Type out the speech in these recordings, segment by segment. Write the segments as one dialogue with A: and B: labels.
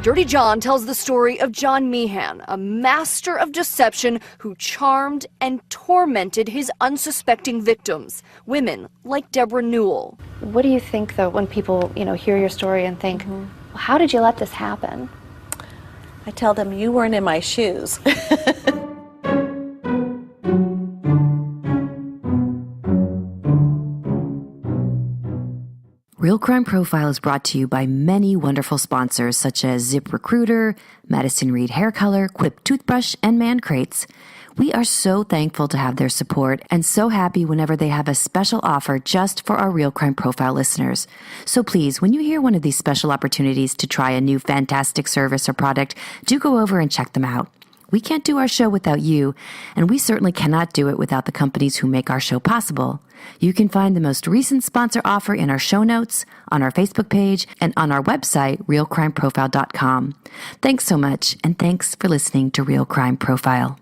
A: Dirty John tells the story of John Meehan, a master of deception who charmed and tormented his unsuspecting victims, women like Debra Newell.
B: What do you think, though, when people, hear your story and think, well, how did you let this happen?
C: I tell them, you weren't in my shoes.
D: Real Crime Profile is brought to you by many wonderful sponsors such as ZipRecruiter, Madison Reed Hair Color, Quip Toothbrush, and Man Crates. We are so thankful to have their support and so happy whenever they have a special offer just for our Real Crime Profile listeners. So please, when you hear one of these special opportunities to try a new fantastic service or product, do go over and check them out. We can't do our show without you, and we certainly cannot do it without the companies who make our show possible. You can find the most recent sponsor offer in our show notes, on our Facebook page, and on our website, realcrimeprofile.com. Thanks so much, and thanks for listening to Real Crime Profile.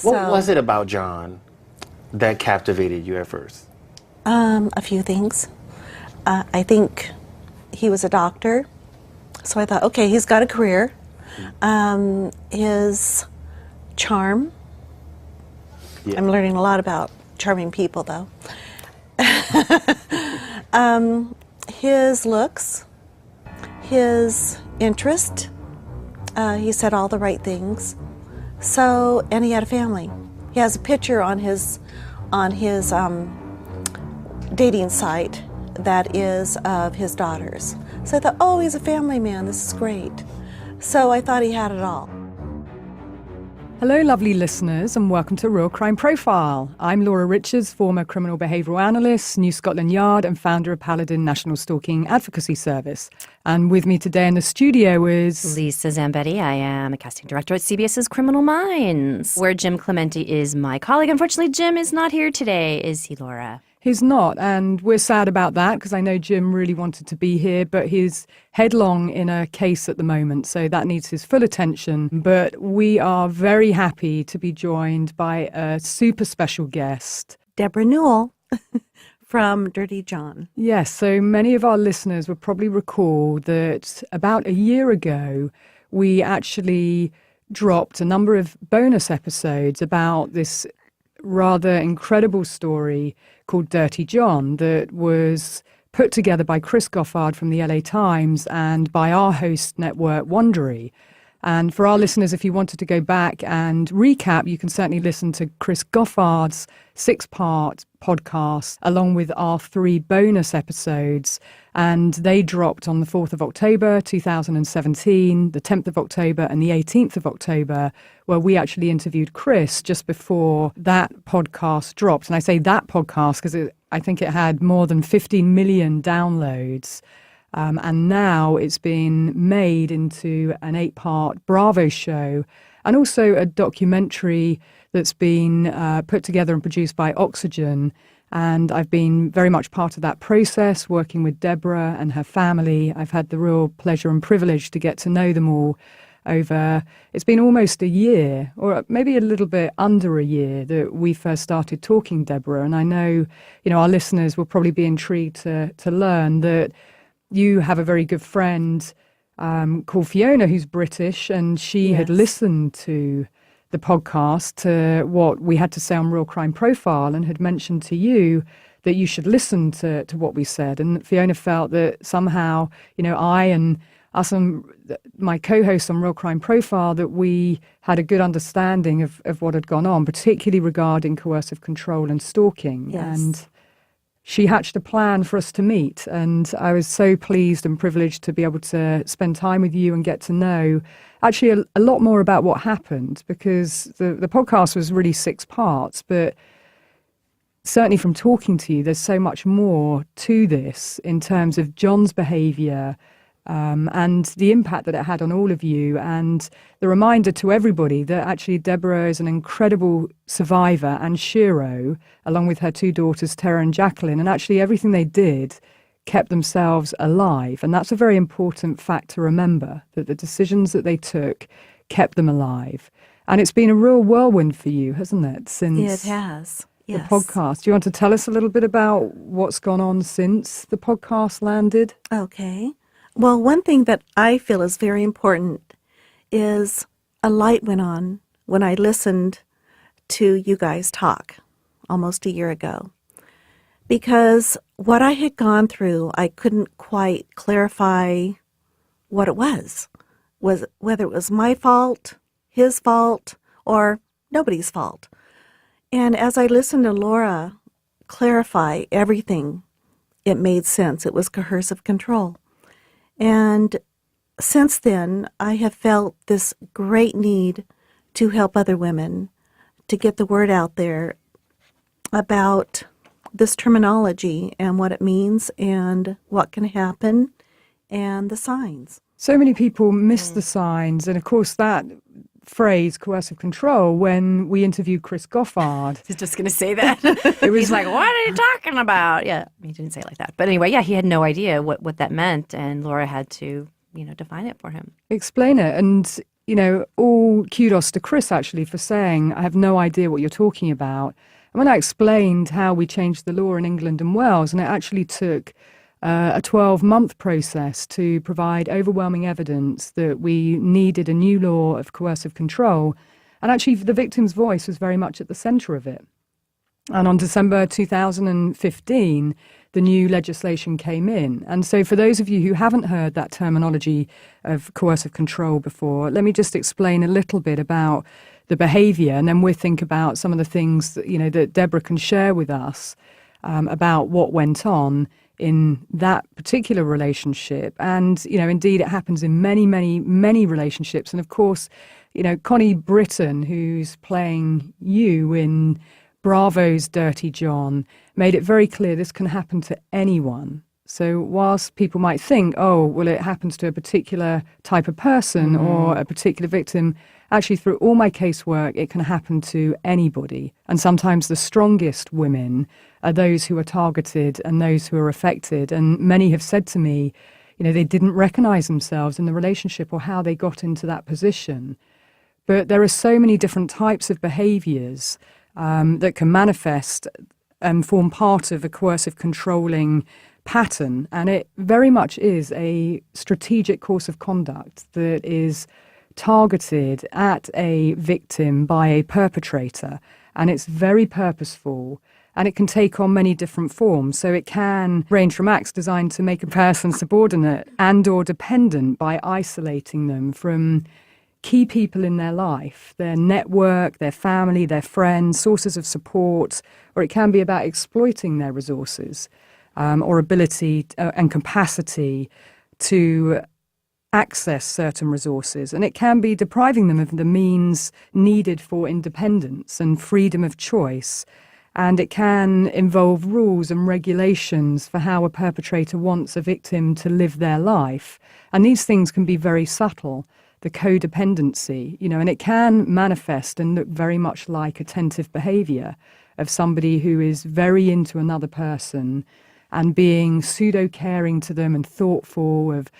E: What was it about John that captivated you at first?
C: A few things. I think he was a doctor, so I thought, okay, he's got a career. His charm. Yeah. I'm learning a lot about charming people, though. His looks, his interest. He said all the right things. So, and he had a family. He has a picture on his dating site that is of his daughters. So I thought, oh, he's a family man. This is great. So I thought he had it all.
F: Hello, lovely listeners, and welcome to Real Crime Profile. I'm Laura Richards, former criminal behavioural analyst, New Scotland Yard, and founder of Paladin National Stalking Advocacy Service. And with me today in the studio is
D: Lisa Zambetti. I am a casting director at CBS's Criminal Minds, where Jim Clementi is my colleague. Unfortunately, Jim is not here today, is he, Laura?
F: He's not, and we're sad about that because I know Jim really wanted to be here, but he's headlong in a case at the moment, so that needs his full attention. But we are very happy to be joined by a super special guest,
C: Debra Newell from Dirty John.
F: Yes, so many of our listeners will probably recall that about a year ago, we actually dropped a number of bonus episodes about this rather incredible story called Dirty John that was put together by Chris Goffard from the LA Times and by our host network, Wondery. And for our listeners, if you wanted to go back and recap, you can certainly listen to Chris Goffard's 6-part podcast along with our 3 bonus episodes. And they dropped on the 4th of October, 2017, the 10th of October and the 18th of October, where we actually interviewed Chris just before that podcast dropped. And I say that podcast because I think it had more than 15 million downloads. And now it's been made into an 8-part Bravo show and also a documentary that's been put together and produced by Oxygen. And I've been very much part of that process, working with Debra and her family. I've had the real pleasure and privilege to get to know them all over, it's been almost a year, or maybe a little bit under a year, that we first started talking, Debra. And I know, our listeners will probably be intrigued to learn that you have a very good friend called Fiona, who's British, and she had listened to the podcast, to what we had to say on Real Crime Profile, and had mentioned to you that you should listen to what we said. And Fiona felt that somehow, I and us and my co-host on Real Crime Profile, that we had a good understanding of what had gone on, particularly regarding coercive control and stalking.
C: Yes.
F: And she hatched a plan for us to meet, and I was so pleased and privileged to be able to spend time with you and get to know actually a lot more about what happened, because the podcast was really 6 parts, but certainly from talking to you, there's so much more to this in terms of John's behaviour, and the impact that it had on all of you, and the reminder to everybody that actually Debra is an incredible survivor and shero, along with her 2 daughters, Tara and Jacqueline, and actually everything they did kept themselves alive. And that's a very important fact to remember, that the decisions that they took kept them alive. And it's been a real whirlwind for you, hasn't it, since
C: it has.
F: the podcast. Do you want to tell us a little bit about what's gone on since the podcast landed?
C: Okay. Well, one thing that I feel is very important is a light went on when I listened to you guys talk almost a year ago. Because what I had gone through, I couldn't quite clarify what it was whether it was my fault, his fault, or nobody's fault. And as I listened to Laura clarify everything, it made sense. It was coercive control. And since then, I have felt this great need to help other women, to get the word out there about this terminology and what it means and what can happen and the signs.
F: So many people miss the signs, and of course that phrase, coercive control, when we interviewed Chris Goffard.
D: I was just going to say that. He's like, what are you talking about? Yeah, he didn't say it like that. But anyway, yeah, he had no idea what that meant, and Laura had to, define it for him.
F: Explain it. And, all kudos to Chris, actually, for saying, I have no idea what you're talking about. And when I explained how we changed the law in England and Wales, and it actually took a 12-month process to provide overwhelming evidence that we needed a new law of coercive control. And actually, the victim's voice was very much at the centre of it. And on December 2015, the new legislation came in. And so for those of you who haven't heard that terminology of coercive control before, let me just explain a little bit about the behaviour, and then we'll think about some of the things that, that Debra can share with us about what went on in that particular relationship. And, indeed, it happens in many, many, many relationships. And of course, Connie Britton, who's playing you in Bravo's Dirty John, made it very clear this can happen to anyone. So whilst people might think, oh, well, it happens to a particular type of person or a particular victim, actually, through all my casework, it can happen to anybody. And sometimes the strongest women are those who are targeted and those who are affected. And many have said to me, they didn't recognize themselves in the relationship or how they got into that position. But there are so many different types of behaviors that can manifest and form part of a coercive controlling pattern. And it very much is a strategic course of conduct that is targeted at a victim by a perpetrator. And it's very purposeful. And it can take on many different forms. So it can range from acts designed to make a person subordinate and or dependent by isolating them from key people in their life, their network, their family, their friends, sources of support, or it can be about exploiting their resources or ability and capacity to access certain resources. And it can be depriving them of the means needed for independence and freedom of choice. And it can involve rules and regulations for how a perpetrator wants a victim to live their life. And these things can be very subtle. The codependency, and it can manifest and look very much like attentive behavior of somebody who is very into another person and being pseudo-caring to them and thoughtful of,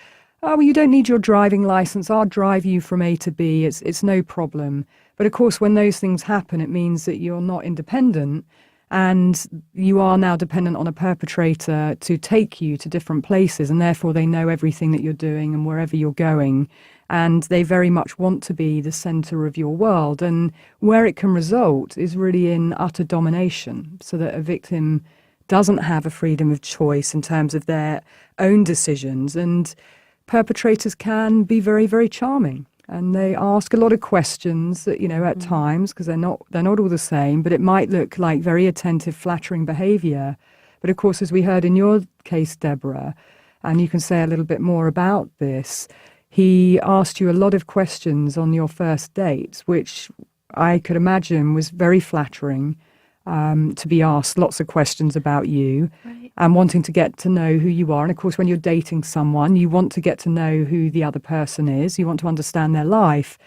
F: oh, well, you don't need your driving license, I'll drive you from A to B, it's no problem. But of course, when those things happen, it means that you're not independent and you are now dependent on a perpetrator to take you to different places, and therefore they know everything that you're doing and wherever you're going. And they very much want to be the centre of your world. And where it can result is really in utter domination, so that a victim doesn't have a freedom of choice in terms of their own decisions. And perpetrators can be very, very charming. And they ask a lot of questions that, at times, because they're not all the same, but it might look like very attentive, flattering behaviour. But of course, as we heard in your case, Debra, and you can say a little bit more about this, he asked you a lot of questions on your first date, which I could imagine was very flattering, to be asked lots of questions about you.
B: Right.
F: And wanting to get to know who you are. And of course, when you're dating someone, you want to get to know who the other person is. You want to understand their life.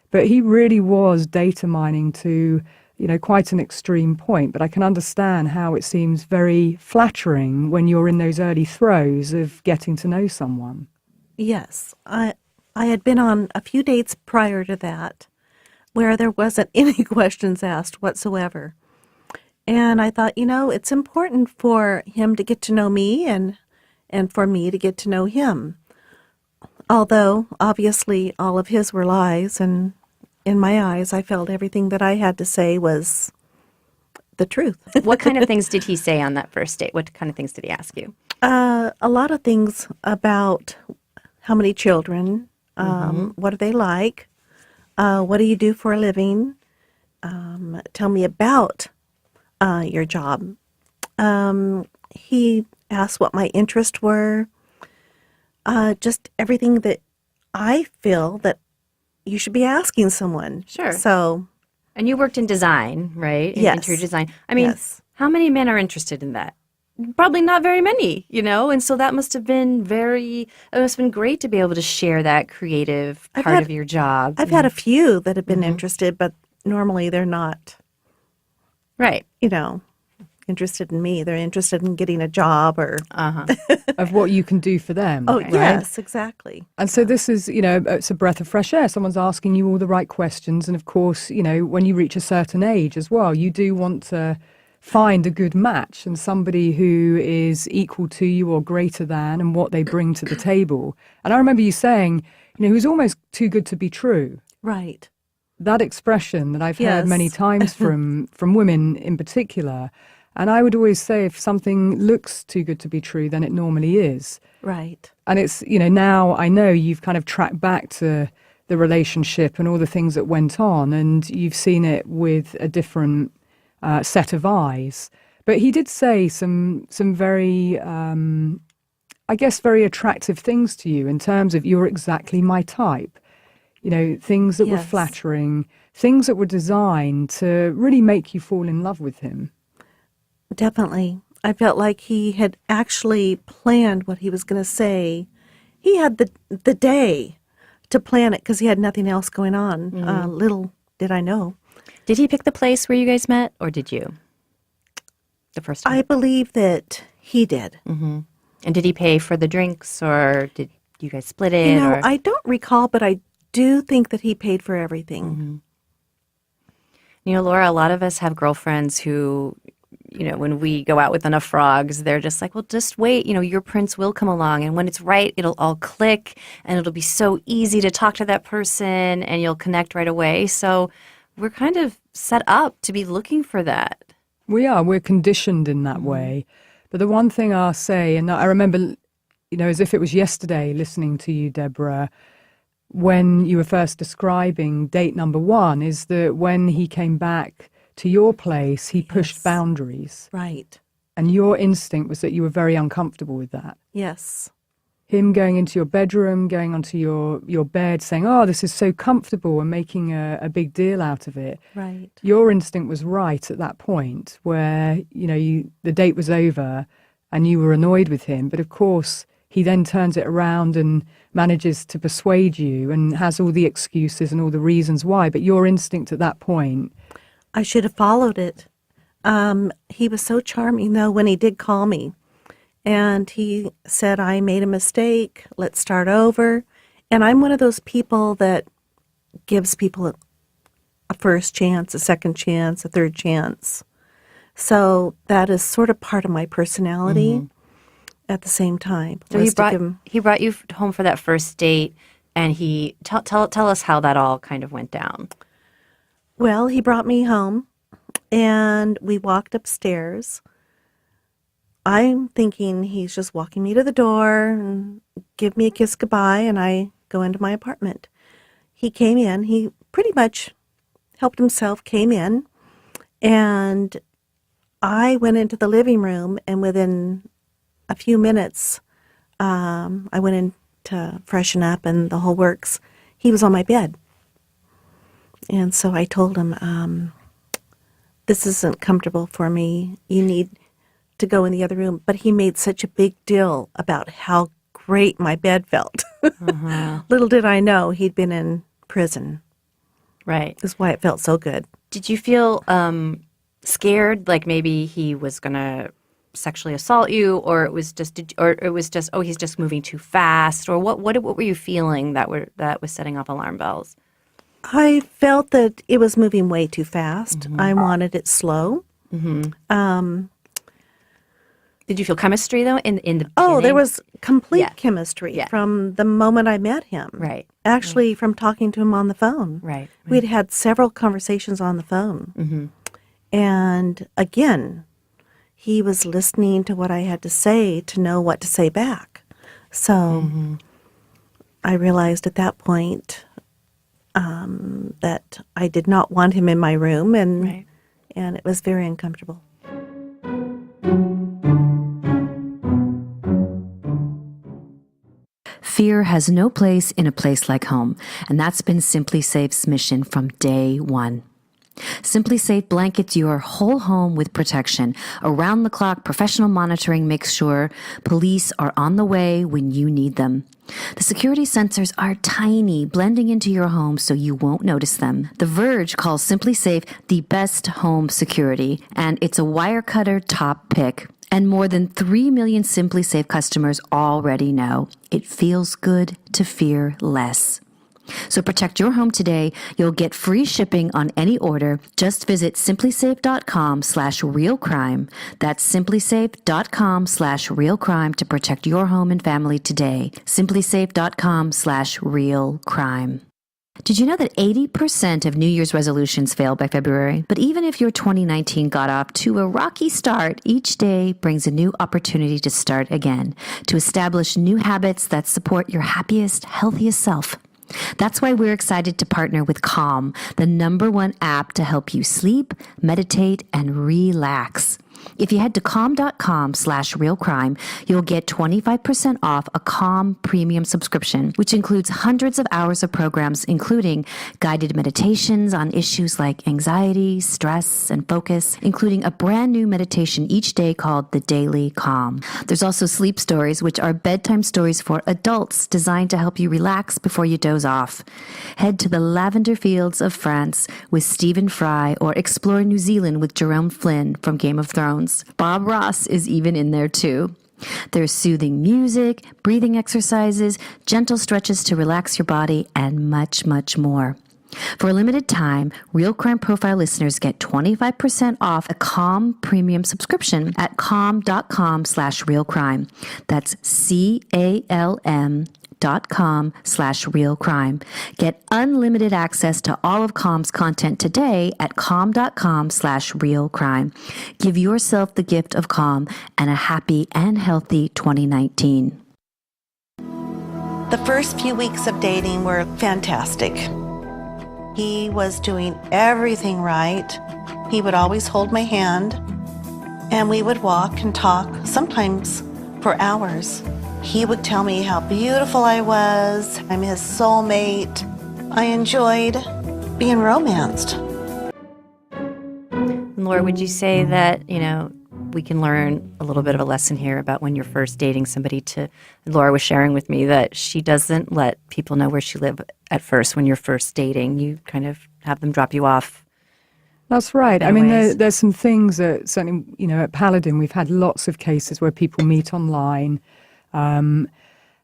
F: But he really was data mining to, quite an extreme point. But I can understand how it seems very flattering when you're in those early throes of getting to know someone.
C: Yes, I had been on a few dates prior to that where there wasn't any questions asked whatsoever. And I thought, it's important for him to get to know me and for me to get to know him. Although, obviously, all of his were lies, and in my eyes, I felt everything that I had to say was the truth.
D: What kind of things did he say on that first date? What kind of things did he ask you?
C: A lot of things about how many children, what are they like, what do you do for a living, tell me about your job. He asked what my interests were, just everything that I feel that you should be asking someone.
D: Sure.
C: So,
D: And you worked in design, right? In
C: Yes.
D: interior design. I mean,
C: Yes.
D: how many men are interested in that? Probably not very many, you know? And so that must have been it must have been great to be able to share that creative part of your job.
C: I've had a few that have been interested, but normally they're not,
D: Right.
C: interested in me. They're interested in getting a job or.
F: Of what you can do for them.
C: Oh,
F: right?
C: yes, exactly.
F: And so this is, it's a breath of fresh air. Someone's asking you all the right questions. And of course, when you reach a certain age as well, you do want to find a good match and somebody who is equal to you or greater than and what they bring to the table. And I remember you saying, who's almost too good to be true.
C: Right.
F: That expression that I've heard
C: Yes.
F: many times from women in particular. And I would always say if something looks too good to be true, then it normally is.
C: Right.
F: And it's, now I know you've kind of tracked back to the relationship and all the things that went on, and you've seen it with a different set of eyes. But he did say some very, I guess, very attractive things to you in terms of you're exactly my type. Things that were
C: Yes.
F: flattering, things that were designed to really make you fall in love with him.
C: Definitely. I felt like he had actually planned what he was going to say. He had the day to plan it because he had nothing else going on. Little did I know.
D: Did he pick the place where you guys met, or did you? The first time?
C: I believe that he did.
D: And did he pay for the drinks, or did you guys split it? or?
C: I don't recall, but I do think that he paid for everything.
D: Laura, a lot of us have girlfriends who, when we go out with enough frogs, they're just like, well, just wait. Your prince will come along. And when it's right, it'll all click and it'll be so easy to talk to that person and you'll connect right away. So we're kind of set up to be looking for that.
F: We're conditioned in that way. But the one thing I'll say, and I remember, as if it was yesterday listening to you, Deborah, when you were first describing date number one, is that when he came back to your place, he pushed boundaries.
C: Right.
F: And your instinct was that you were very uncomfortable with that.
C: Yes.
F: Him going into your bedroom, going onto your bed, saying, oh, this is so comfortable, and making a big deal out of it.
C: Right.
F: Your instinct was right at that point where, the date was over and you were annoyed with him. But of course, he then turns it around and manages to persuade you and has all the excuses and all the reasons why. But your instinct at that point...
C: I should have followed it. He was so charming, though, when he did call me. And he said, I made a mistake. Let's start over. And I'm one of those people that gives people a first chance, a second chance, a third chance. So that is sort of part of my personality at the same time.
D: So he brought you home for that first date, and he tell us how that all kind of went down.
C: Well, he brought me home, and we walked upstairs. I'm thinking he's just walking me to the door and give me a kiss goodbye, and I go into my apartment. He came in. He pretty much helped himself, came in, and I went into the living room, and within a few minutes, I went in to freshen up and the whole works. He was on my bed. And so I told him, this isn't comfortable for me. You need to go in the other room. But he made such a big deal about how great my bed felt. Little did I know he'd been in prison.
D: Right.
C: That's why it felt so good.
D: Did you feel scared, like maybe he was going to sexually assault you, or it was just, oh, he's just moving too fast, or what were you feeling that was setting off alarm bells?
C: I felt that it was moving way too fast. I wanted it slow.
G: Did you feel chemistry, though, in the
C: Oh, there
G: beginning?
C: was complete
G: Yeah.
C: chemistry
G: Yeah.
C: from the moment I met him.
G: Right.
C: Actually, from talking to him on the phone.
G: Right.
C: We'd had several conversations on the phone.
G: Mm-hmm.
C: And again, he was listening to what I had to say to know what to say back. So I realized at that point that I did not want him in my room, and it was very uncomfortable.
D: Fear has no place in a place like home, and that's been Simply Safe's mission from day one. Simply Safe blankets your whole home with protection. Around-the-clock professional monitoring makes sure police are on the way when you need them. The security sensors are tiny, blending into your home so you won't notice them. The Verge calls Simply Safe the best home security, and it's a Wirecutter top pick. And more than 3 million Simply Safe customers already know it feels good to fear less. So protect your home today. You'll get free shipping on any order. Just visit simplysafe.com/realcrime. That's simplysafe.com/realcrime to protect your home and family today. simplysafe.com/realcrime. Did you know that 80% of New Year's resolutions fail by February? But even if your 2019 got off to a rocky start, each day brings a new opportunity to start again, to establish new habits that support your happiest, healthiest self. That's why we're excited to partner with Calm, the #1 app to help you sleep, meditate, and relax. If you head to calm.com/realcrime, you'll get 25% off a Calm premium subscription, which includes hundreds of hours of programs, including guided meditations on issues like anxiety, stress, and focus, including a brand new meditation each day called the Daily Calm. There's also sleep stories, which are bedtime stories for adults designed to help you relax before you doze off. Head to the lavender fields of France with Stephen Fry, or explore New Zealand with Jerome Flynn from Game of Thrones. Bob Ross is even in there too. There's soothing music, breathing exercises, gentle stretches to relax your body, and much, much more. For a limited time, Real Crime Profile listeners get 25% off a Calm premium subscription at calm.com/realcrime. That's calm.com/realcrime. Get unlimited access to all of Calm's content today at calm.com/realcrime. Give yourself the gift of Calm and a happy and healthy 2019.
C: The first few weeks of dating were fantastic. He was doing everything right. He would always hold my hand, and we would walk and talk, sometimes for hours. He would tell me how beautiful I was. I'm his soulmate. I enjoyed being romanced.
G: Laura, would you say that, we can learn a little bit of a lesson here about when you're first dating somebody? Laura was sharing with me that she doesn't let people know where she lives at first when you're first dating. You kind of have them drop you off.
F: That's right. I mean, there's some things that certainly, at Paladin, we've had lots of cases where people meet online, and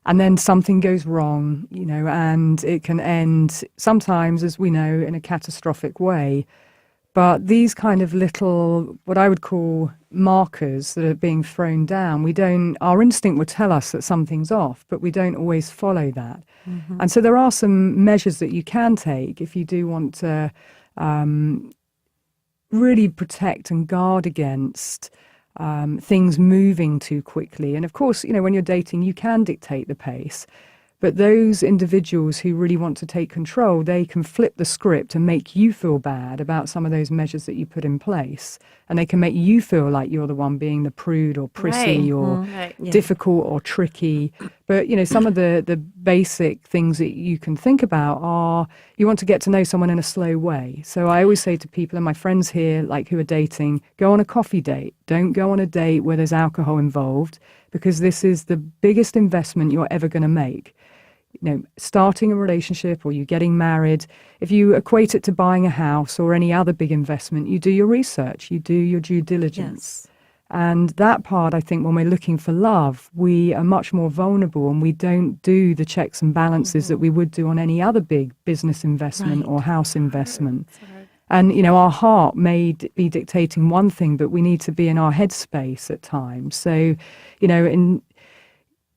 F: then something goes wrong, and it can end sometimes, as we know, in a catastrophic way. But these kind of little, what I would call markers that are being thrown down, our instinct would tell us that something's off, but we don't always follow that. Mm-hmm. And so there are some measures that you can take if you do want to really protect and guard against things moving too quickly. And of course, when you're dating, you can dictate the pace. But those individuals who really want to take control, they can flip the script and make you feel bad about some of those measures that you put in place. And they can make you feel like you're the one being the prude or prissy or difficult or tricky. But, some of the basic things that you can think about are you want to get to know someone in a slow way. So I always say to people, and my friends here, who are dating, go on a coffee date. Don't go on a date where there's alcohol involved, because this is the biggest investment you're ever going to make. Starting a relationship or you getting married, if you equate it to buying a house or any other big investment, you do your research, you do your due diligence. Yes. And that part, I think, when we're looking for love, we are much more vulnerable and we don't do the checks and balances that we would do on any other big business investment or house investment. And, our heart may be dictating one thing, but we need to be in our headspace at times. So,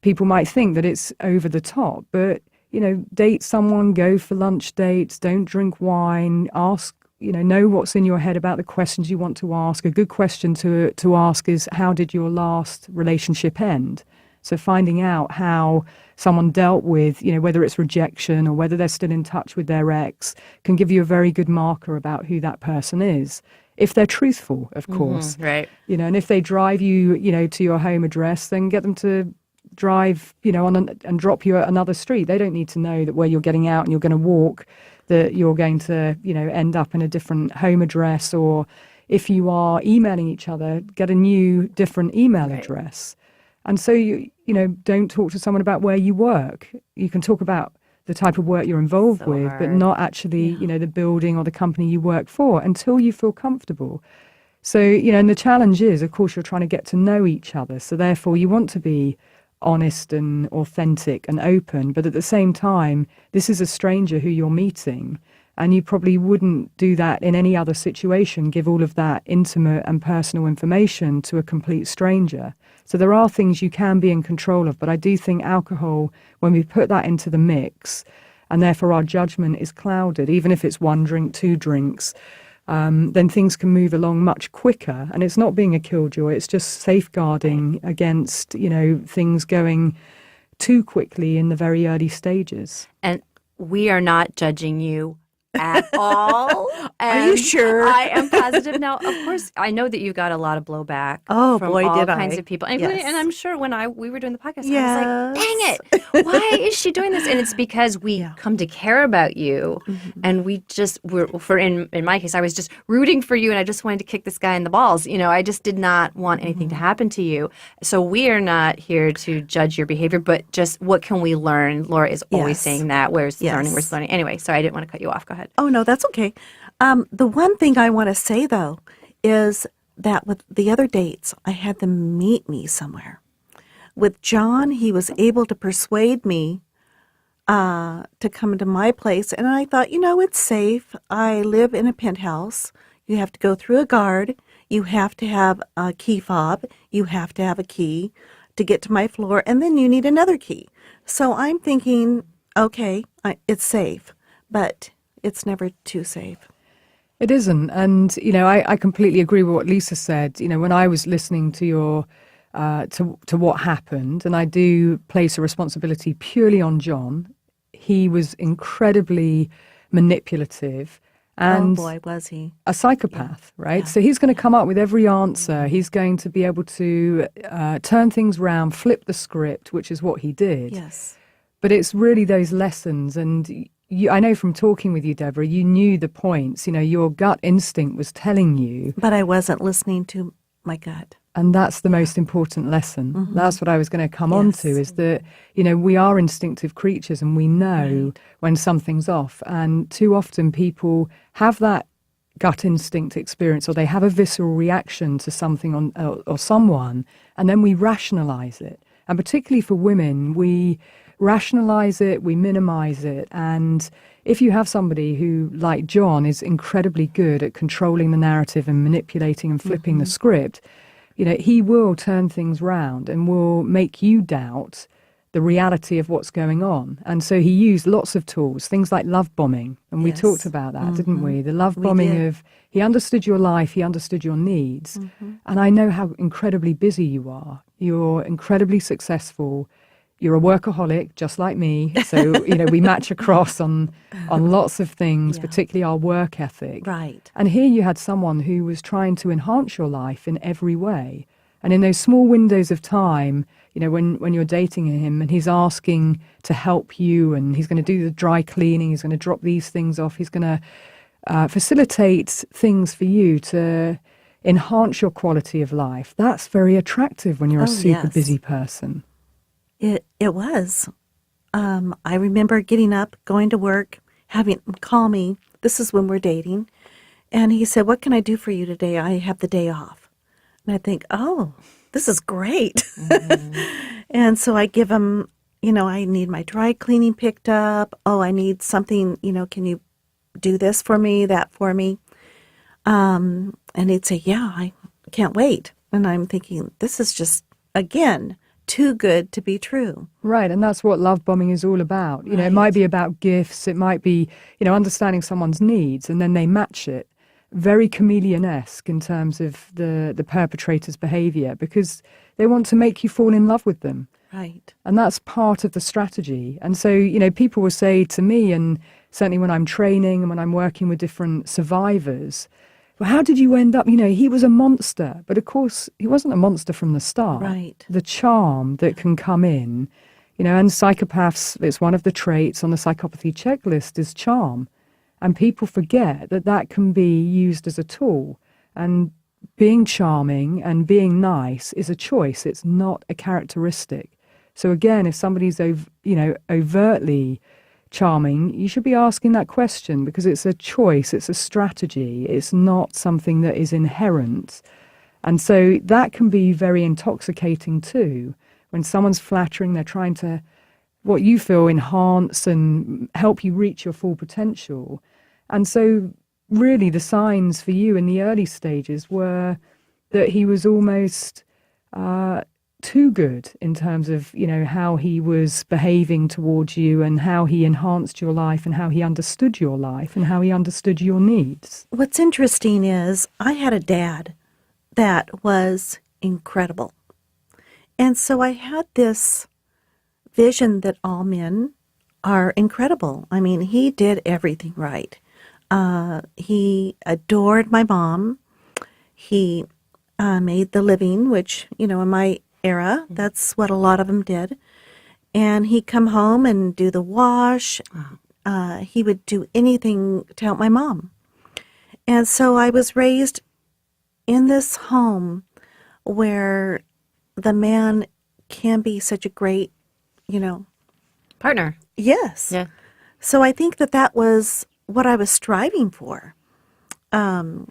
F: people might think that it's over the top, but, date someone, go for lunch dates, don't drink wine, ask, know what's in your head about the questions you want to ask. A good question to ask is, how did your last relationship end? So finding out how someone dealt with, whether it's rejection or whether they're still in touch with their ex, can give you a very good marker about who that person is. If they're truthful, of course.
G: Right.
F: And if they drive you, to your home address, then get them to drive, and drop you at another street. They don't need to know that where you're getting out and you're going to walk, that you're going to, end up in a different home address. Or if you are emailing each other, get a new, different email address. And so, don't talk to someone about where you work. You can talk about the type of work you're involved with, but not actually, the building or the company you work for until you feel comfortable. So, and the challenge is, of course, you're trying to get to know each other. So therefore, you want to be honest and authentic and open. But at the same time, this is a stranger who you're meeting. And you probably wouldn't do that in any other situation, give all of that intimate and personal information to a complete stranger. So there are things you can be in control of, but I do think alcohol, when we put that into the mix, and therefore our judgment is clouded, even if it's 1 drink, 2 drinks, then things can move along much quicker. And it's not being a killjoy, it's just safeguarding against, things going too quickly in the very early stages.
G: And we are not judging you at all.
C: Are you sure?
G: I am positive. Now, of course, I know that you got a lot of blowback
C: Oh,
G: from
C: boy,
G: all
C: did
G: kinds
C: I.
G: of people. And,
C: Yes.
G: and I'm sure when we were doing the podcast,
C: Yes.
G: I was like, dang it, why is she doing this? And it's because we come to care about you. And we just in my case, I was just rooting for you, and I just wanted to kick this guy in the balls. I just did not want anything to happen to you. So we are not here to judge your behavior, but just what can we learn? Laura is always
C: Yes.
G: saying that. Where's
C: Yes.
G: learning? Where's learning? Anyway, sorry, I didn't want to cut you off. Go ahead.
C: Oh, no, that's okay. The one thing I want to say, though, is that with the other dates, I had them meet me somewhere. With John, he was able to persuade me to come to my place. And I thought, it's safe. I live in a penthouse. You have to go through a guard. You have to have a key fob. You have to have a key to get to my floor. And then you need another key. So I'm thinking, okay, it's safe. But it's never too safe.
F: It isn't. And, I completely agree with what Lisa said. When I was listening to your, to what happened, and I do place a responsibility purely on John, he was incredibly manipulative and
C: oh boy, was he.
F: a psychopath, right? So he's going to come up with every answer. He's going to be able to turn things around, flip the script, which is what he did.
C: Yes.
F: But it's really those lessons. And I know from talking with you, Deborah, you knew the points. Your gut instinct was telling you.
C: But I wasn't listening to my gut.
F: And that's the most important lesson. That's what I was going to come on to, is that, we are instinctive creatures and we know when something's off. And too often people have that gut instinct experience, or they have a visceral reaction to something or someone, and then we rationalize it. And particularly for women, we rationalize it, we minimize it. And if you have somebody who, like John, is incredibly good at controlling the narrative and manipulating and flipping the script, he will turn things round and will make you doubt the reality of what's going on. And so he used lots of tools, things like love bombing. And we talked about that, didn't we? The love bombing of, he understood your life, he understood your needs. And I know how incredibly busy you are. You're incredibly successful. You're a workaholic, just like me. So, we match across on lots of things, particularly our work ethic.
C: Right.
F: And here you had someone who was trying to enhance your life in every way. And in those small windows of time, when you're dating him and he's asking to help you, and he's going to do the dry cleaning, he's going to drop these things off, he's going to facilitate things for you to enhance your quality of life. That's very attractive when you're a super busy person.
C: It was. I remember getting up, going to work, having him call me. This is when we're dating. And he said, "What can I do for you today? I have the day off." And I think, oh, this is great. And so I give him, I need my dry cleaning picked up. Oh, I need something, can you do this for me, that for me? And he'd say, yeah, I can't wait. And I'm thinking, this is just, again, too good to be true.
F: Right, and that's what love bombing is all about. You know, it might be about gifts, it might be, you know, understanding someone's needs, and then they match it. Very chameleon-esque in terms of the perpetrator's behavior, because they want to make you fall in love with them.
C: Right.
F: And that's part of the strategy. And so, you know, people will say to me, and certainly when I'm training and when I'm working with different survivors, well, how did you end up, you know, he was a monster. But of course, he wasn't a monster from the start.
C: Right.
F: The charm that can come in, you know, and psychopaths, it's one of the traits on the psychopathy checklist is charm. And people forget that that can be used as a tool. And being charming and being nice is a choice. It's not a characteristic. So again, if somebody's, overtly charming, you should be asking that question, because it's a choice, it's a strategy, it's not something that is inherent. And so that can be very intoxicating too. When someone's flattering, they're trying to, what you feel, enhance and help you reach your full potential. And so really the signs for you in the early stages were that he was almost too good in terms of, you know, how he was behaving towards you and how he enhanced your life and how he understood your life and how he understood your needs.
C: What's interesting is I had a dad that was incredible. And so I had this vision that all men are incredible. I mean, he did everything right. He adored my mom. He made the living, which, you know, in my era, that's what a lot of them did. And he'd come home and do the wash. He would do anything to help my mom. And so I was raised in this home where the man can be such a great, you know,
G: Partner.
C: yes.
G: Yeah.
C: So I think that that was what I was striving for. And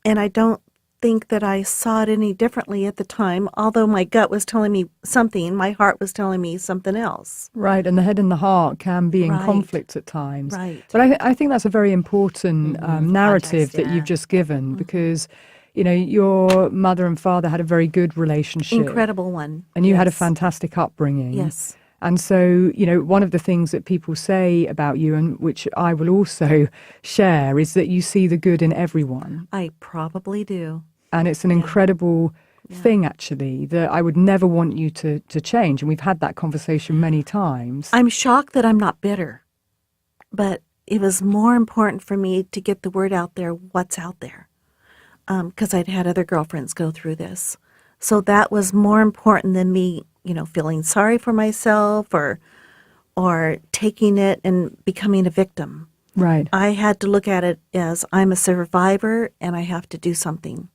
C: I don't think that I saw it any differently at the time. Although my gut was telling me something, my heart was telling me something else.
F: Right, and the head and the heart can be in
C: Right.
F: conflict at times.
C: Right.
F: But I think that's a very important narrative
G: Context,
F: that
G: yeah.
F: you've just given, because, you know, your mother and father had a very good relationship.
C: Incredible one.
F: And you had a
C: Yes.
F: fantastic upbringing.
C: Yes.
F: And so, you know, one of the things that people say about you, and which I will also share, is that you see the good in everyone.
C: I probably do.
F: And it's an incredible thing, actually, that I would never want you to change. And we've had that conversation many times.
C: I'm shocked that I'm not bitter, but it was more important for me to get the word out there, what's out there, because I'd had other girlfriends go through this. So that was more important than me, you know, feeling sorry for myself or taking it and becoming a victim.
F: Right.
C: I had to look at it as I'm a survivor and I have to do something.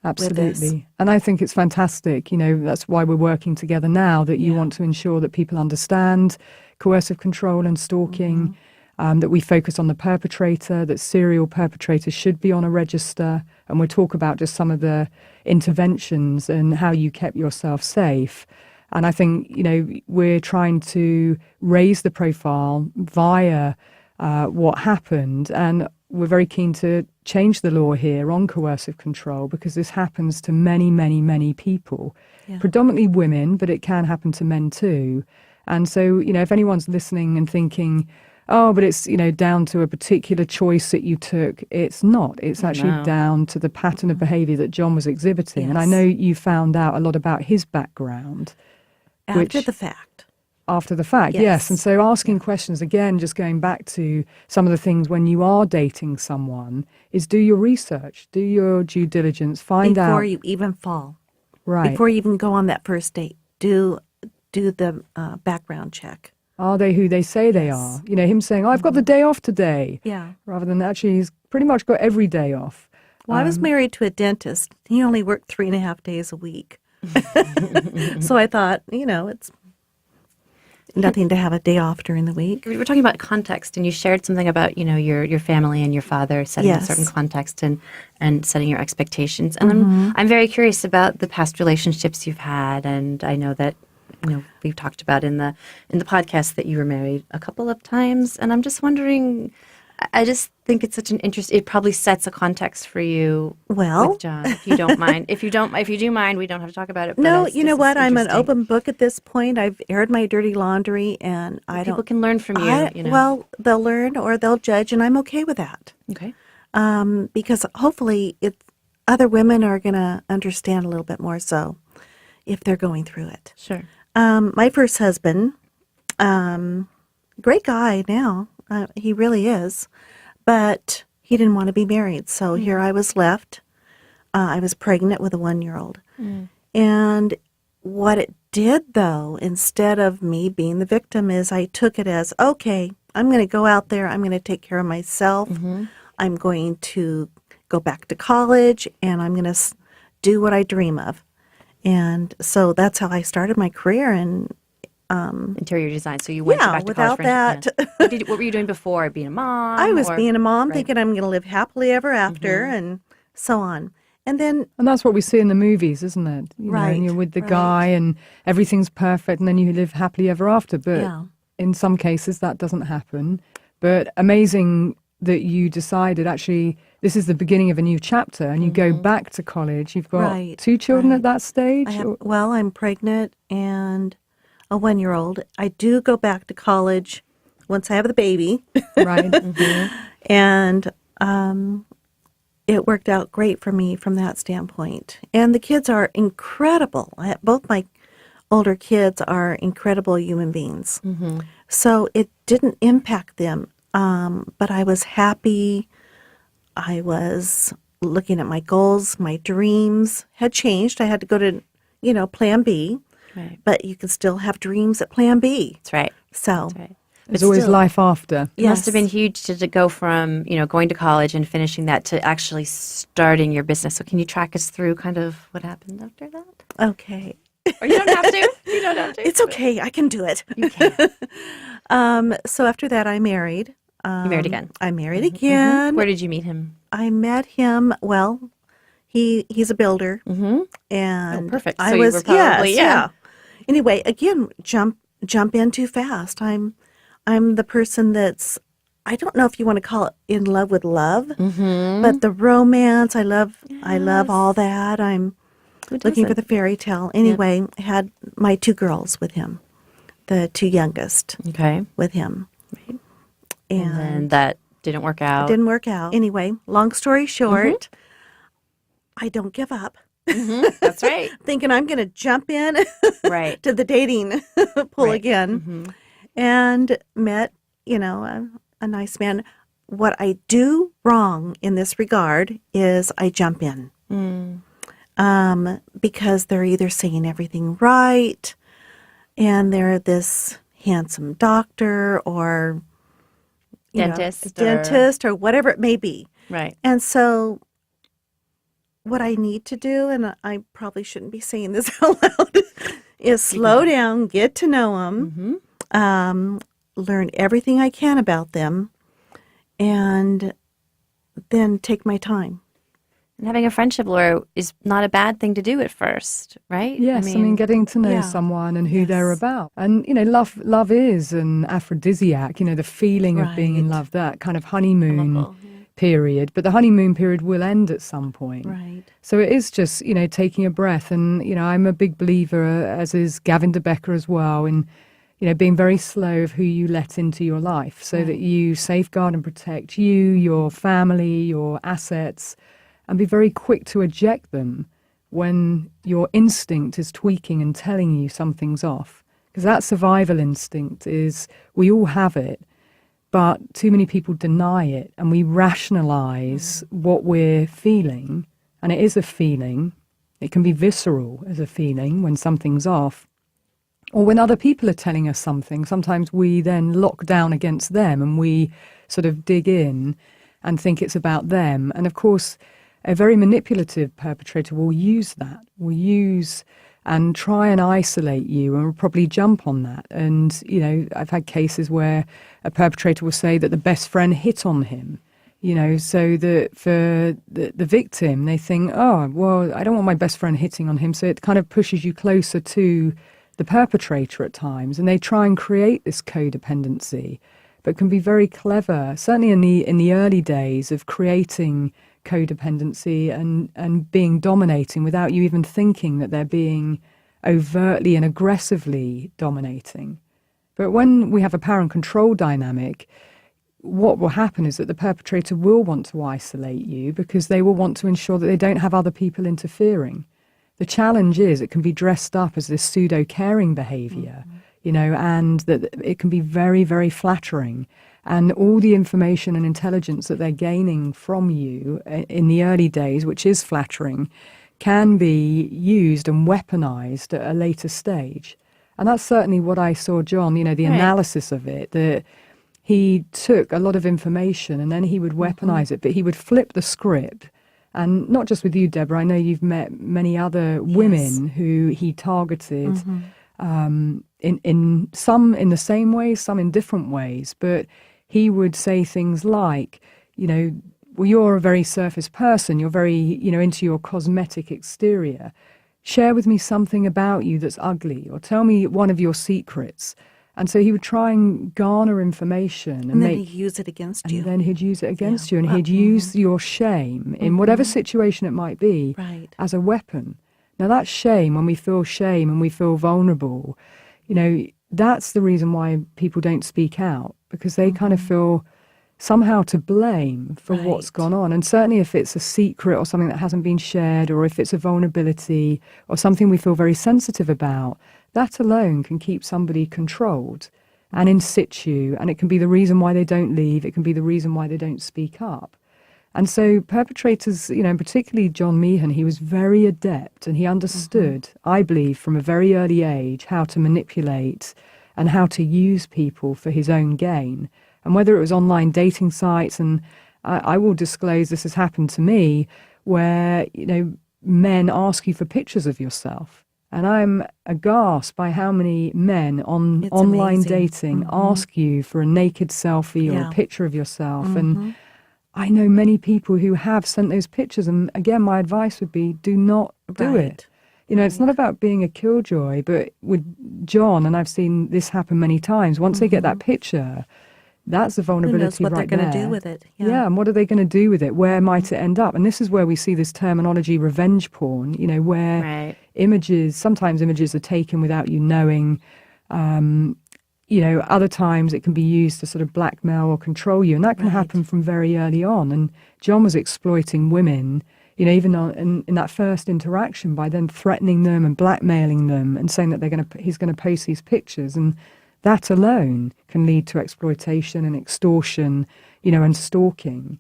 F: Absolutely. And I think it's fantastic. You know, that's why we're working together now, that you want to ensure that people understand coercive control and stalking, that we focus on the perpetrator, that serial perpetrators should be on a register. And we'll talk about just some of the interventions and how you kept yourself safe. And I think, you know, we're trying to raise the profile via what happened. And we're very keen to change the law here on coercive control, because this happens to many, many, many people, predominantly women, but it can happen to men too. And so, you know, if anyone's listening and thinking, oh, but it's, you know, down to a particular choice that you took, it's not. It's actually down to the pattern of behavior that John was exhibiting.
C: Yes.
F: And I know you found out a lot about his background.
C: After the fact.
F: After the fact, yes.
C: Yes.
F: And so asking questions, again, just going back to some of the things when you are dating someone, is do your research, do your due diligence, find out.
C: Before you even fall.
F: Right.
C: Before you even go on that first date, do the background check.
F: Are they who they say they are? You know, him saying, oh, I've got the day off today.
C: Yeah.
F: Rather than actually, he's pretty much got every day off.
C: Well, I was married to a dentist. He only worked 3.5 days a week. So I thought, you know, it's nothing to have a day off during the week.
G: We were talking about context, and you shared something about, you know, your family and your father setting a
C: Yes.
G: certain context and setting your expectations. And I'm very curious about the past relationships you've had, and I know that, you know, we've talked about in the podcast that you were married a couple of times, and I'm just wondering, I just think it's such an interest. It probably sets a context for you
C: Well,
G: with John, if you don't mind. If you do mind, we don't have to talk about it. But
C: no,
G: this
C: you know
G: is
C: what? I'm an
G: interesting.
C: open book at this point. I've aired my dirty laundry, and
G: People can learn from you. You know.
C: Well, they'll learn or they'll judge, and I'm okay with that.
G: Okay.
C: Because hopefully other women are going to understand a little bit more so if they're going through it.
G: Sure.
C: My first husband, great guy now. He really is. But he didn't want to be married. So here I was left. I was pregnant with a 1-year-old. And what it did, though, instead of me being the victim, is I took it as, okay, I'm going to go out there. I'm going to take care of myself. I'm going to go back to college, and I'm going to do what I dream of. And so that's how I started my career. And
G: Interior design. So you went back to college.
C: Without that.
G: What were you doing before? Being a mom?
C: I was being a mom,
G: Right.
C: thinking I'm going to live happily ever after, and so on. And then,
F: And that's what we see in the movies, isn't it? You know,
C: Right,
F: and you're with the
C: right.
F: guy and everything's perfect and then you live happily ever after. But
C: Yeah.
F: in some cases that doesn't happen. But amazing that you decided actually this is the beginning of a new chapter and you go back to college. You've got
C: Right,
F: 2 children at that stage?
C: I'm pregnant and a 1-year-old. I do go back to college once I have the baby.
F: Right.
C: And it worked out great for me from that standpoint. And the kids are incredible. Both my older kids are incredible human beings. So it didn't impact them. But I was happy. I was looking at my goals. My dreams had changed. I had to go to, plan B.
G: Right.
C: But you can still have dreams at plan B.
G: That's right.
C: So,
G: That's right.
F: There's always
G: still,
F: life after.
G: It must have been huge to go from, going to college and finishing that to actually starting your business. So can you track us through kind of what happened after that?
C: Okay.
G: Or you don't have to. You don't have to.
C: It's okay. I can do it.
G: You can.
C: So after that, I married.
G: You married again.
C: I married again.
G: Where did you meet him?
C: I met him. Well, he's a builder, and
G: perfect.
C: I
G: So you
C: was
G: were probably-
C: yes, yeah. Anyway, again, jump in too fast. I'm the person that's, I don't know if you want to call it in love with love, but the romance. I love all that. I'm looking for the fairy tale. Anyway, I had my 2 girls with him, the 2 youngest
G: Okay.
C: with him,
G: Right.
C: and
G: And that didn't work out.
C: it didn't work out. Anyway, long story short, I don't give up.
G: That's right.
C: Thinking I'm going to jump in
G: Right.
C: to the dating pool
G: Right.
C: again, and met, a nice man. What I do wrong in this regard is I jump in, because they're either saying everything right, and they're this handsome doctor or dentist or whatever it may be.
G: Right.
C: And so what I need to do, and I probably shouldn't be saying this out loud, is slow down, get to know them, learn everything I can about them, and then take my time.
G: And having a friendship, Laura, is not a bad thing to do at first, right?
F: Yes, I mean getting to know
C: yeah.
F: someone and who they're about. And, love is an aphrodisiac, the feeling of being in
C: Right.
F: love, that kind of honeymoon period. But the honeymoon period will end at some point.
C: Right.
F: So it is just, taking a breath. And, I'm a big believer, as is Gavin DeBecker as well, in, being very slow of who you let into your life so that you safeguard and protect you, your family, your assets, and be very quick to eject them when your instinct is tweaking and telling you something's off. Because that survival instinct we all have it, but too many people deny it and we rationalize what we're feeling. And it is a feeling. It can be visceral as a feeling when something's off. Or when other people are telling us something, sometimes we then lock down against them and we sort of dig in and think it's about them. And of course, a very manipulative perpetrator will use that, will use and try and isolate you and will probably jump on that. And, I've had cases where a perpetrator will say that the best friend hit on him, so that for the victim, they think, oh, well, I don't want my best friend hitting on him. So it kind of pushes you closer to the perpetrator at times. And they try and create this codependency. but can be very clever, certainly in the early days of creating codependency and being dominating without you even thinking that they're being overtly and aggressively dominating. But when we have a power and control dynamic, what will happen is that the perpetrator will want to isolate you because they will want to ensure that they don't have other people interfering. The challenge is it can be dressed up as this pseudo-caring behavior, and that it can be very, very flattering. And all the information and intelligence that they're gaining from you in the early days, which is flattering, can be used and weaponized at a later stage. And that's certainly what I saw John, the analysis of it, that he took a lot of information and then he would weaponize it, but he would flip the script. And not just with you, Deborah, I know you've met many other women who he targeted, in some in the same ways, some in different ways. But he would say things like, well, you're a very surface person, you're very, into your cosmetic exterior. Share with me something about you that's ugly, or tell me one of your secrets. And so he would try and garner information.
C: And then he'd use it against you.
F: And then he'd use it against you. And he'd use your shame in whatever situation it might be as a weapon. Now that shame, when we feel shame and we feel vulnerable, that's the reason why people don't speak out, because they kind of feel somehow to blame for what's gone on. And certainly if it's a secret or something that hasn't been shared, or if it's a vulnerability or something we feel very sensitive about, that alone can keep somebody controlled and in situ, and it can be the reason why they don't leave, it can be the reason why they don't speak up. And so perpetrators, particularly John Meehan, he was very adept, and he understood, I believe, from a very early age, how to manipulate and how to use people for his own gain. And whether it was online dating sites, and I will disclose this has happened to me, where, men ask you for pictures of yourself. And I'm aghast by how many men on online dating ask you for a naked selfie or a picture of yourself. And I know many people who have sent those pictures. And again, my advice would be, do not do it. It's not about being a killjoy, but with John, and I've seen this happen many times, once they get that picture, that's the vulnerability right there. Who knows what they're going to do with it. Yeah, and what are they going to do with it? Where might it end up? And this is where we see this terminology, revenge porn, where sometimes images are taken without you knowing. Other times it can be used to sort of blackmail or control you. And that can happen from very early on. And John was exploiting women, even in that first interaction, by then threatening them and blackmailing them and saying that he's going to post these pictures. And that alone can lead to exploitation and extortion, and stalking.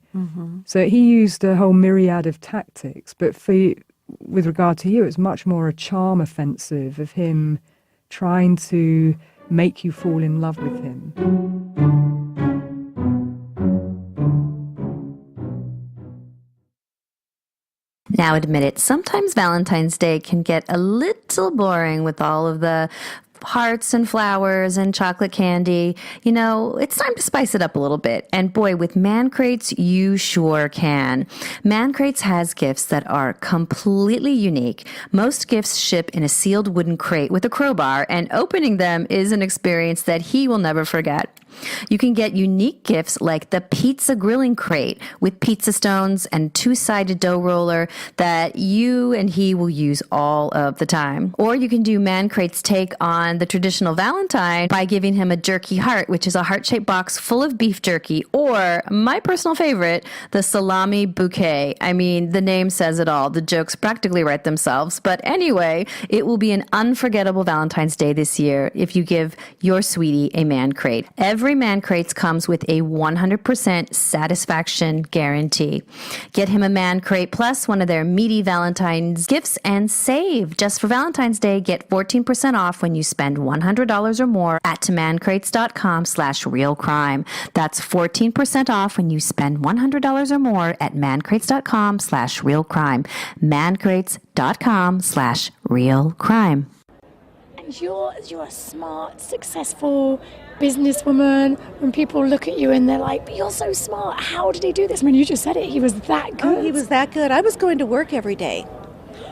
F: So he used a whole myriad of tactics, but with regard to you, it's much more a charm offensive of him trying to make you fall in love with him.
D: Now admit it, sometimes Valentine's Day can get a little boring with all of the hearts and flowers and chocolate candy. It's time to spice it up a little bit. And boy, with Man Crates, you sure can. Man Crates has gifts that are completely unique. Most gifts ship in a sealed wooden crate with a crowbar, and opening them is an experience that he will never forget. You can get unique gifts like the pizza grilling crate with pizza stones and two-sided dough roller that you and he will use all of the time. Or you can do Man Crate's take on the traditional Valentine by giving him a jerky heart, which is a heart-shaped box full of beef jerky, or my personal favorite, the salami bouquet. I mean, the name says it all. The jokes practically write themselves. But anyway, it will be an unforgettable Valentine's Day this year if you give your sweetie a Man Crate. Every Man Crates comes with a 100% satisfaction guarantee. Get him a Man Crate plus one of their meaty Valentine's gifts and save. Just for Valentine's Day, get 14% off when you spend $100 or more at mancrates.com/realcrime. That's 14% off when you spend $100 or more at mancrates.com/realcrime. mancrates.com/realcrime.
H: And you're a smart, successful businesswoman. When people look at you and they're like, but you're so smart, how did he do this? I mean, you just said it, he was that good.
C: Oh, he was that good. I was going to work every day.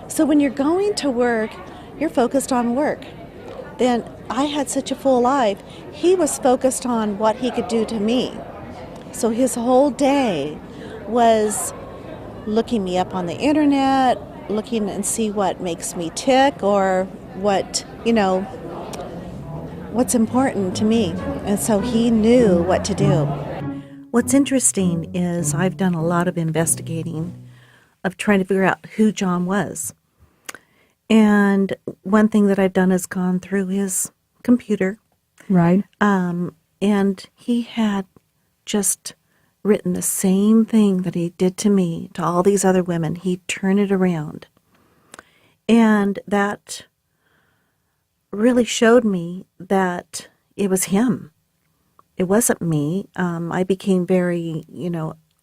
C: So when you're going to work, you're focused on work. then I had such a full life. He was focused on what he could do to me. So his whole day was looking me up on the internet, looking and see what makes me tick or what, what's important to me. And so he knew what to do. What's interesting is I've done a lot of investigating of trying to figure out who John was. And one thing that I've done is gone through his computer.
F: Right.
C: And he had just written the same thing that he did to me, to all these other women. He'd turn it around. And that really showed me that it was him. It wasn't me. I became very,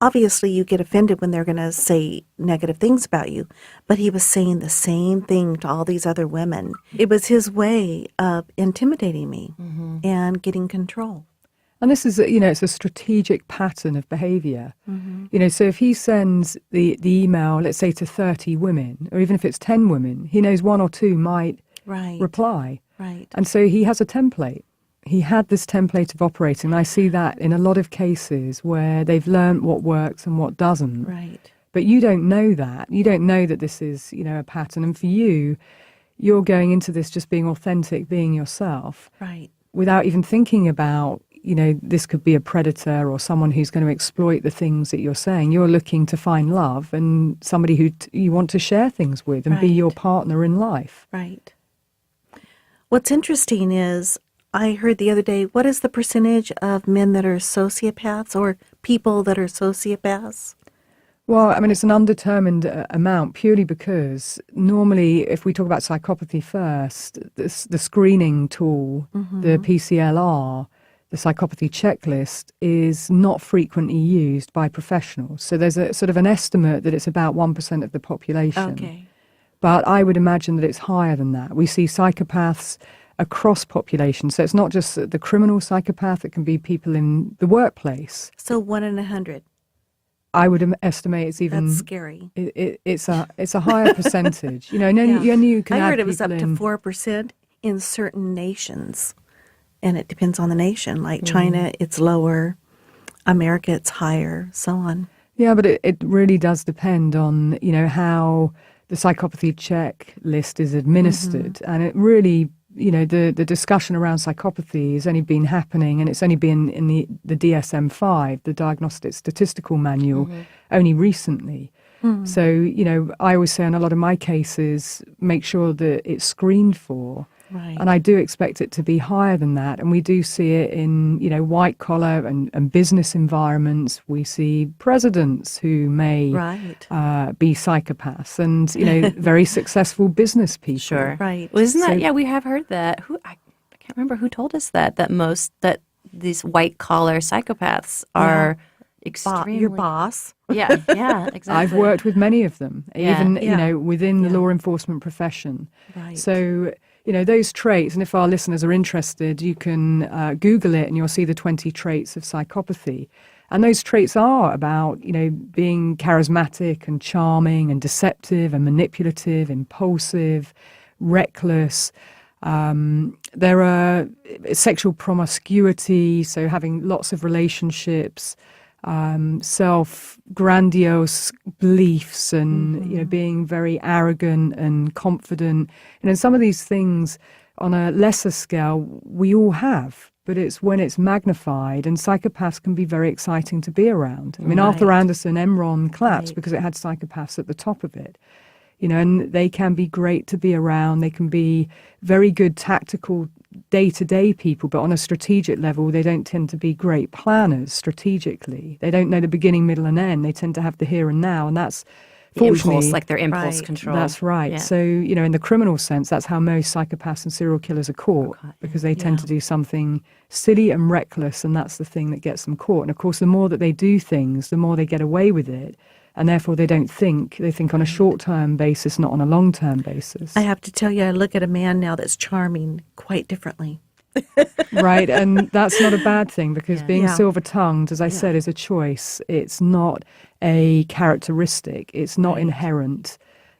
C: obviously you get offended when they're going to say negative things about you, but he was saying the same thing to all these other women. It was his way of intimidating me and getting control.
F: And this is, it's a strategic pattern of behavior. So if he sends the email, let's say to 30 women, or even if it's 10 women, he knows 1 or 2 might reply.
C: Right.
F: And so he has a template. He had this template of operating. And I see that in a lot of cases where they've learned what works and what doesn't.
C: Right.
F: But you don't know that. You don't know that this is, a pattern. And for you, you're going into this just being authentic, being yourself.
C: Right.
F: Without even thinking about, this could be a predator or someone who's going to exploit the things that you're saying. You're looking to find love and somebody who you want to share things with and be your partner in life.
C: Right. What's interesting is I heard the other day, what is the percentage of men that are sociopaths or people that are sociopaths?
F: Well, it's an undetermined amount purely because normally if we talk about psychopathy first, the screening tool, the PCLR, the psychopathy checklist is not frequently used by professionals. So there's a sort of an estimate that it's about 1% of the population.
C: Okay.
F: But I would imagine that it's higher than that. We see psychopaths across populations. So it's not just the criminal psychopath, it can be people in the workplace.
C: So 1 in 100.
F: I would estimate it's even...
C: That's scary.
F: It's a higher percentage. And then you can
C: I
F: add
C: heard it was up
F: people
C: to
F: in.
C: 4% in certain nations. And it depends on the nation. Like China, it's lower. America, it's higher, so on.
F: Yeah, but it really does depend on, how the psychopathy checklist is administered. And it really, the discussion around psychopathy has only been happening, and it's only been in the DSM-5, the Diagnostic Statistical Manual, only recently. So, I always say in a lot of my cases, make sure that it's screened for.
C: Right.
F: And I do expect it to be higher than that. And we do see it in, white collar and business environments. We see presidents who may be psychopaths and, very successful business people.
G: Sure.
C: Right.
G: Well, isn't that, we have heard that. I can't remember who told us that these white collar psychopaths are extremely...
C: Your boss.
G: Yeah, exactly.
F: I've worked with many of them, even, within the law enforcement profession.
C: Right.
F: So... those traits, and if our listeners are interested, you can Google it and you'll see the 20 traits of psychopathy. And those traits are about, being charismatic and charming and deceptive and manipulative, impulsive, reckless. There are sexual promiscuity, so having lots of relationships, self-grandiose beliefs and, being very arrogant and confident. Some of these things on a lesser scale, we all have, but it's when it's magnified, and psychopaths can be very exciting to be around. Arthur Anderson, Enron collapsed because it had psychopaths at the top of it. And they can be great to be around. They can be very good tactical day-to-day people, but on a strategic level, they don't tend to be great planners strategically. They don't know the beginning, middle, and end. They tend to have the here and now, and that's
G: impulse, like their impulse control.
F: That's right.
G: Yeah.
F: So, in the criminal sense, that's how most psychopaths and serial killers are caught, because they tend to do something silly and reckless, and that's the thing that gets them caught. And of course, the more that they do things, the more they get away with it. And therefore, they don't think. They think on a short-term basis, not on a long-term basis.
C: I have to tell you, I look at a man now that's charming quite differently.
F: Right, and that's not a bad thing, because being silver-tongued, as I said, is a choice. It's not a characteristic. It's not inherent.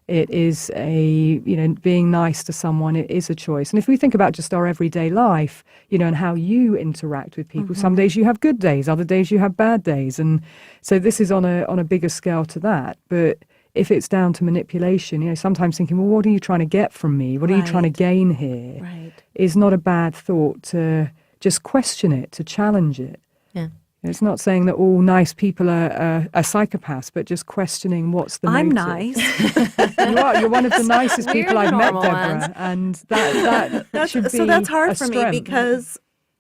F: It is being nice to someone, it is a choice. And if we think about just our everyday life, and how you interact with people, some days you have good days, other days you have bad days. And so this is on a bigger scale to that. But if it's down to manipulation, sometimes thinking, well, what are you trying to get from me? What are you trying to gain here?
C: Right.
F: Is not a bad thought to just question it, to challenge it.
G: Yeah.
F: It's not saying that all nice people are psychopaths, but just questioning what's the
C: I'm
F: motive.
C: nice.
F: You are. You're one of the nicest
G: We're
F: people
G: the
F: I've met,
G: normal
F: Deborah.
G: ones.
F: And that should be
C: So that's hard
F: a
C: for me
F: strength.
C: because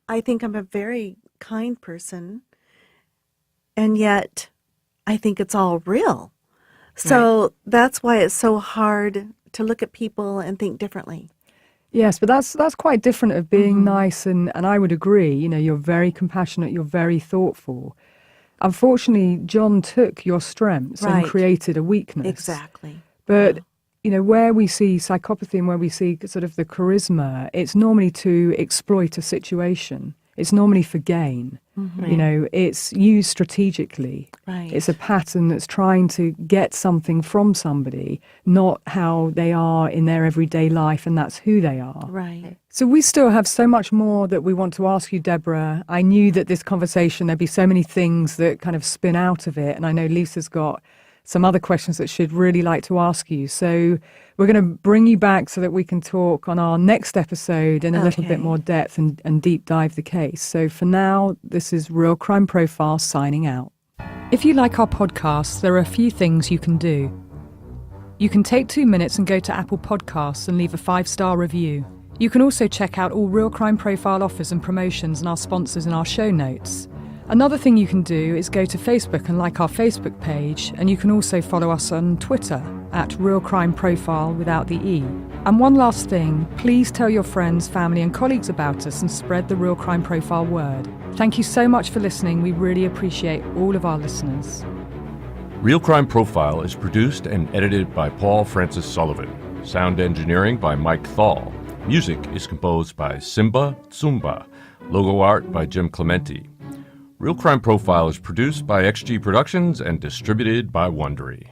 C: I think I'm a very kind person, and yet I think it's all real. So that's why it's so hard to look at people and think differently.
F: Yes, but that's quite different of being nice, and I would agree, you're very compassionate, you're very thoughtful. Unfortunately, John took your strengths and
C: Right.
F: created a weakness.
C: Exactly.
F: But, where we see psychopathy and where we see sort of the charisma, it's normally to exploit a situation. It's normally for gain. It's used strategically.
C: Right.
F: It's a pattern that's trying to get something from somebody, not how they are in their everyday life, and that's who they are.
C: Right.
F: So we still have so much more that we want to ask you, Deborah. I knew that this conversation, there'd be so many things that kind of spin out of it, and I know Lisa's got some other questions that she'd really like to ask you. So we're going to bring you back so that we can talk on our next episode in a little bit more depth and deep dive the case. So for now, this is Real Crime Profile signing out. If you like our podcasts, there are a few things you can do. You can take 2 minutes and go to Apple Podcasts and leave a 5-star review. You can also check out all Real Crime Profile offers and promotions and our sponsors in our show notes. Another thing you can do is go to Facebook and like our Facebook page, and you can also follow us on Twitter at Real Crime Profile without the E. And one last thing, please tell your friends, family and colleagues about us and spread the Real Crime Profile word. Thank you so much for listening. We really appreciate all of our listeners.
I: Real Crime Profile is produced and edited by Paul Francis Sullivan. Sound engineering by Mike Thal. Music is composed by Simba Tsumba. Logo art by Jim Clementi. Real Crime Profile is produced by XG Productions and distributed by Wondery.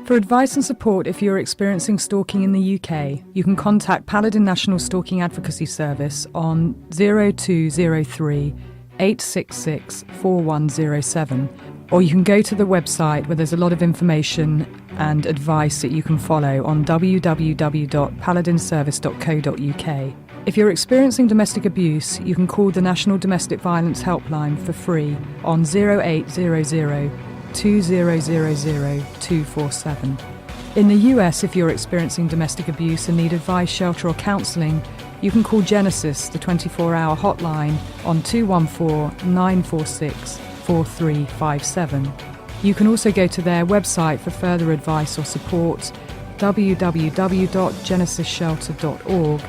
F: For advice and support if you're experiencing stalking in the UK, you can contact Paladin National Stalking Advocacy Service on 0203 866 4107, or you can go to the website where there's a lot of information and advice that you can follow on www.paladinservice.co.uk. If you're experiencing domestic abuse, you can call the National Domestic Violence Helpline for free on 0800 2000 247. In the US, if you're experiencing domestic abuse and need advice, shelter or counselling, you can call Genesis, the 24-hour hotline, on 214-946-4357. You can also go to their website for further advice or support, www.genesisshelter.org.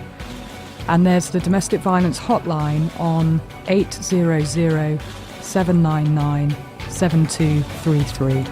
F: And there's the domestic violence hotline on 800 799 7233.